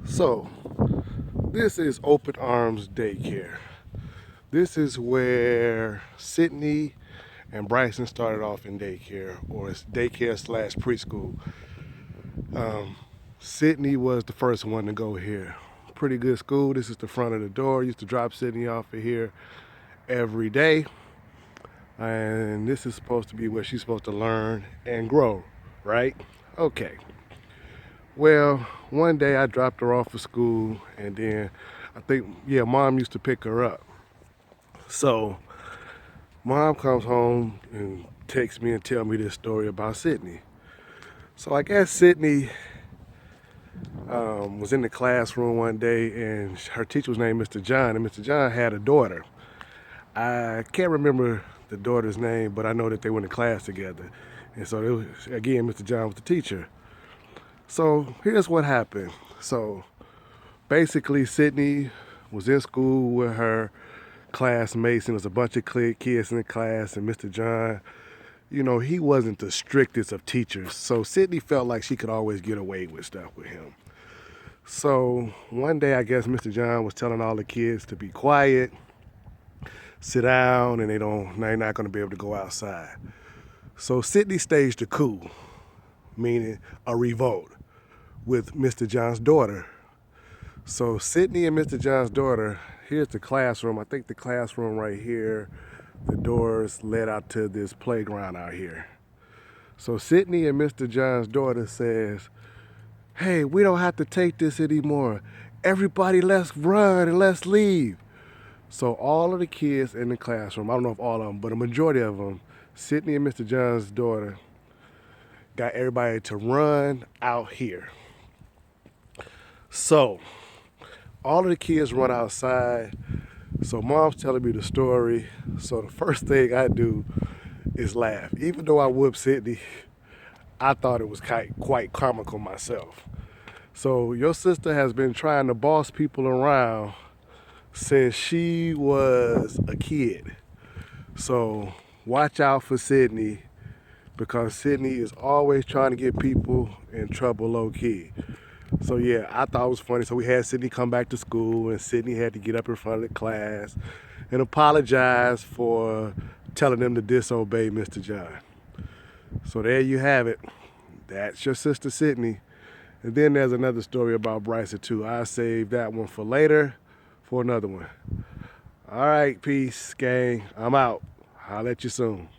So, this is Open Arms Daycare. This is where Sydney and Bryson started off in daycare, or it's daycare slash preschool. Um, Sydney was the first one to go here. Pretty good school. This is the front of the door. Used to drop Sydney off of here every day. And this is supposed to be where she's supposed to learn and grow, right? Okay. Well, one day I dropped her off for school, and then I think, yeah, mom used to pick her up. So, mom comes home and texts me and tell me this story about Sydney. So I guess Sydney was in the classroom one day, and her teacher was named Mr. John, and Mr. John had a daughter. I can't remember the daughter's name, but I know that they went to class together. And so, again, Mr. John was the teacher. So here's what happened. So basically, Sydney was in school with her classmates, and there was a bunch of kids in the class, and Mr. John, he wasn't the strictest of teachers. So Sydney felt like she could always get away with stuff with him. So one day, I guess Mr. John was telling all the kids to be quiet, sit down, and they're not going to be able to go outside. So Sydney staged a coup, meaning a revolt, with Mr. John's daughter. So Sydney and Mr. John's daughter, here's the classroom. I think the classroom right here, the doors led out to this playground out here. So Sydney and Mr. John's daughter says, "Hey, we don't have to take this anymore. Everybody, let's run and let's leave." So all of the kids in the classroom, I don't know if all of them, but a majority of them, Sydney and Mr. John's daughter, got everybody to run out here. So all of the kids run outside. So mom's telling me the story. So the first thing I do is laugh. Even though I whooped Sydney, I thought it was quite comical myself. So your sister has been trying to boss people around since she was a kid. So watch out for Sydney, because Sydney is always trying to get people in trouble low key. So yeah, I thought it was funny. So we had Sydney come back to school, and Sydney had to get up in front of the class and apologize for telling them to disobey Mr. John. So there you have it. That's your sister Sydney. And then there's another story about Bryson too. I saved that one for later for another one. All right, peace, gang. I'm out. I'll let you soon.